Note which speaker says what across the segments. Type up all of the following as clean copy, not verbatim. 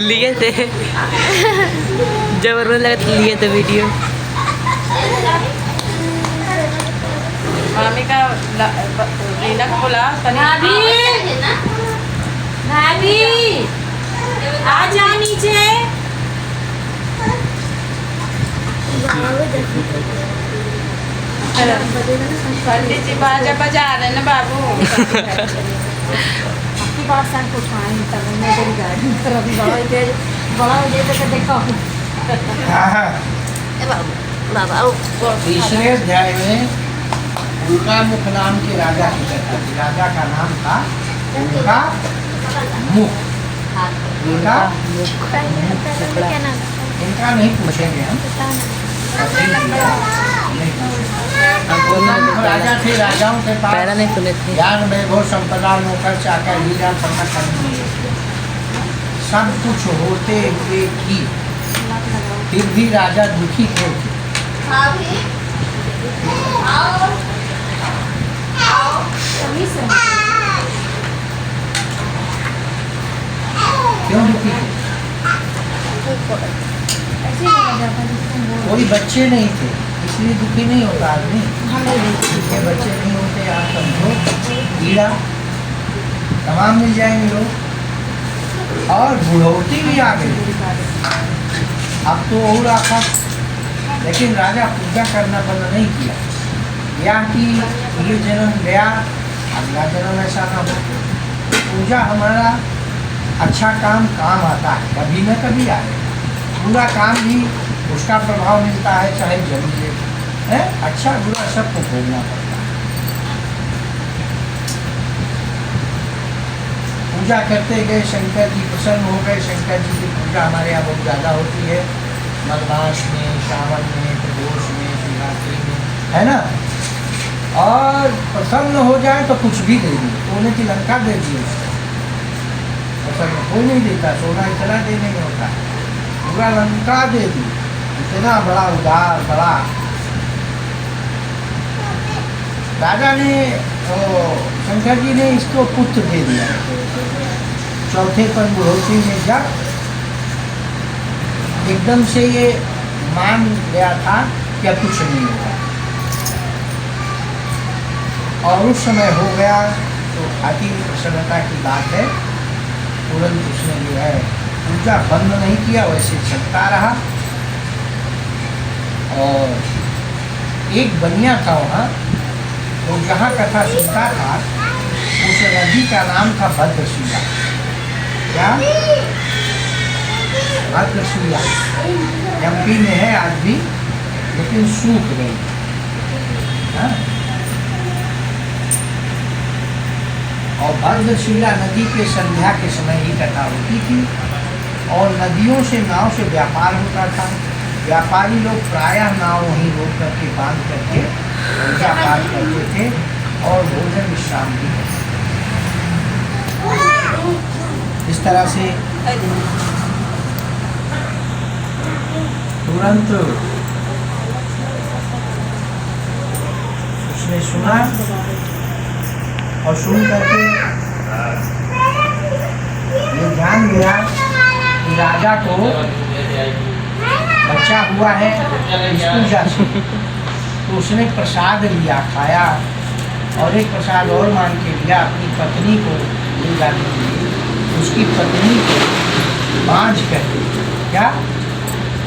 Speaker 1: लिए थे जबरदस्त लगा तो लिए थे वीडियो।
Speaker 2: मामी का रीना को बोला
Speaker 3: भाभी भाभी आ जाओ नीचे।
Speaker 2: पंडित जी बाजा बजा रहे ना बाबू।
Speaker 3: आपकी बात सर को खाएं तब मैं तेरी गाड़ी तरफ बड़ा हो जाए तो देखो।
Speaker 4: हाँ,
Speaker 1: बाबा
Speaker 4: तीसरे अध्याय में उल्का मुख नाम के राजा की कथा थी। राजा का नाम था उल्का मुख। उल्का इनका नहीं पूछेंगे हम। राजा थे, राजाओं के पास
Speaker 1: पहला नहीं सुने थे।
Speaker 4: ज्ञान वैभव संपदा नौकर चाकर हीरा पन्ना सब कुछ होते हुए भी फिर भी राजा दुखी क्यों थे? क्यों दुखी थे? कोई बच्चे नहीं थे इसलिए दुखी नहीं होता आदमी। ये बच्चे नहीं होते आप समझो हीरा तमाम मिल जाएंगे लोग। और बुढ़ौती भी आ गई अब तो और आखा। लेकिन राजा पूजा करना बंद नहीं किया। या कि ये जन्म गया अगला जन्म ऐसा ना हो। पूजा हमारा अच्छा काम आता है, कभी न कभी आए। बुरा काम भी उसका प्रभाव मिलता है, चाहे जमीन है। अच्छा बुरा सबको भोगना पड़ता है। पूजा करते गए, शंकर जी प्रसन्न हो गए। शंकर जी की पूजा हमारे यहाँ बहुत ज़्यादा होती है, मलमास में, श्रावण में, प्रदोष में, शिवरात्रि में, है ना। और प्रसन्न हो जाए तो कुछ भी दे दी। सोने की लंका दे दी उसको। प्रसन्न कोई नहीं देता, सोना इतना देने में होता है। पूरा लंका दे दी, इतना बड़ा उदार बड़ा। राजा ने शंकर जी ने इसको पुत्र दे दिया। चौथे पर बुढ़ौती में जब एकदम से ये मान गया था कि अब कुछ नहीं होगा। और उस समय हो गया तो अति प्रसन्नता की बात है। तुरंत उसने जो है पूजा बंद नहीं किया, वैसे चलता रहा। और एक बनिया था वहाँ, तो जहाँ कथा सुनता था उस नदी का नाम था भद्रशिला। क्या? भद्रशिला एमपी में है आज भी, लेकिन सूख गई। हाँ? और भद्रशिला नदी के संध्या के समय ही कथा होती थी। और नदियों से नाव से व्यापार होता था। व्यापारी लोग प्रायः नाव वहीं रोक करके बांध करके पूजा पाठ करते थे और भोजन विश्राम भी करते थे। इस तरह से तुरंत उसने सुना और सुन करके ये जान गया कि राजा को बच्चा हुआ है इस पूजा से। तो उसने प्रसाद लिया, खाया, और एक प्रसाद और मांग के लिया अपनी पत्नी को ले जाने के लिए। उसकी पत्नी को बांझ करके, क्या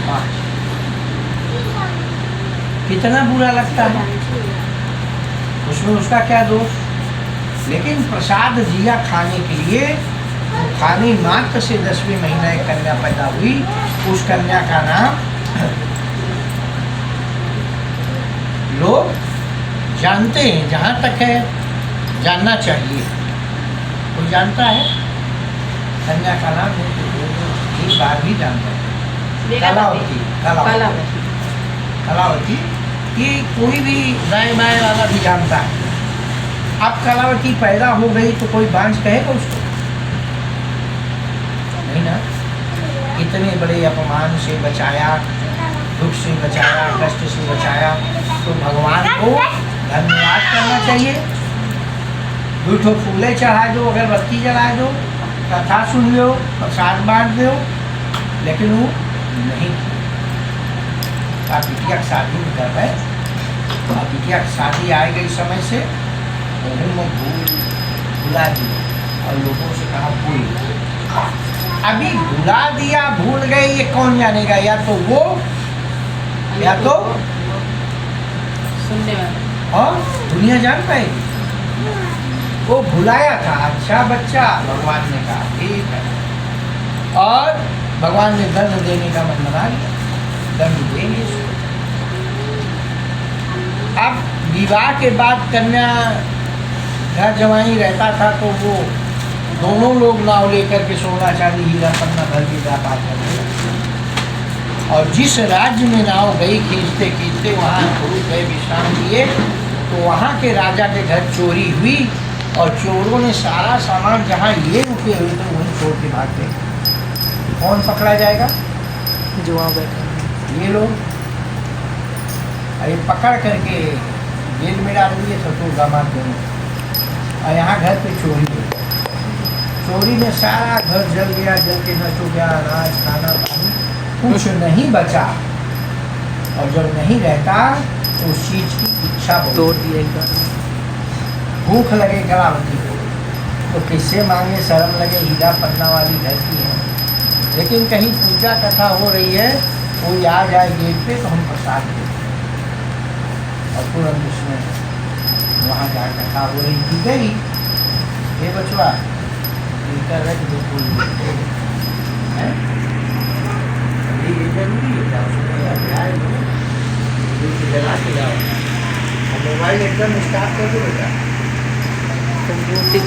Speaker 4: बांझ, कितना बुरा लगता है, उसमें उसका क्या दोष। लेकिन प्रसाद दिया खाने के लिए। तो खाने मात्र से 10वें महीना एक कन्या पैदा हुई। उस कन्या का नाम लोग जानते हैं, जहाँ तक है जानना चाहिए। कोई जानता है कन्या का नाम? एक बार भी जानता है, कलावती। कलावती कलावती ये कोई भी दाएं बाएं वाला भी जानता है। अब कलावती पैदा हो गई तो कोई बांझ कहेगा उसको? नहीं ना। इतने बड़े अपमान से बचाया, दुख से बचाया, कष्ट से बचाया, तो भगवान को धन्यवाद करना चाहिए। दो ठो फूले चढ़ा दो, अगरबत्ती जला दो, कथा सुन लो, प्रसाद बांट दो, लेकिन वो नहीं। आप बिटिया की शादी में कर रहे, और बिटिया की शादी आ गई समय से उन्हें मैं भुला दी और लोगों से कहा भूल। अभी भुला दिया भूल गए ये कौन जानेगा, या तो वो या तो
Speaker 2: सुनने वाले।
Speaker 4: और दुनिया जान पाएगी। वो भुलाया था, अच्छा बच्चा, भगवान ने कहा ठीक है, और भगवान ने दंड देने का मन बना लिया, दंड देंगे इसको। अब विवाह के बाद कन्या घर जवाई रहता था तो वो दोनों लोग नाव लेकर के सोना चांदी हीरा पन्ना भर के जा पाते थे, और जिस राज्य में नाव गई खींचते खींचते वहाँ गुरु गए विश्राम लिए, तो वहाँ के राजा के घर चोरी हुई, और चोरों ने सारा सामान जहाँ ये रुके हुए थे वहीं छोड़ के भाग गए। कौन पकड़ा जाएगा?
Speaker 1: जो वहाँ बैठे हैं।
Speaker 4: ये लोग। अरे पकड़ करके जेल में डाल दिए ससुर दामाद दोनों, और यहाँ घर पे चोरी हो गई। चोरी में सारा घर जल गया, जल के नष्ट हो गया, अनाज खाना पानी कुछ नहीं बचा, और जब नहीं रहता तो उस चीज की इच्छा
Speaker 1: तोड़ दिया एकदम।
Speaker 4: भूख लगे कलावती को तो किससे मांगे, शर्म लगे, हीरा पन्ना वाली घर की है, लेकिन कहीं पूजा कथा हो रही है, कोई आ जाए गेट पे तो हम प्रसाद दें, और तुरंत उसमें वहाँ जा कथा हो रही थी, गई ये बचवा इनका रख दो कोई है, अभी ये जरूरी है, जाओ सुबह जाए जला के जाओ, मोबाइल एकदम स्टार्ट कर दो बेटा।
Speaker 1: तो मूर्ति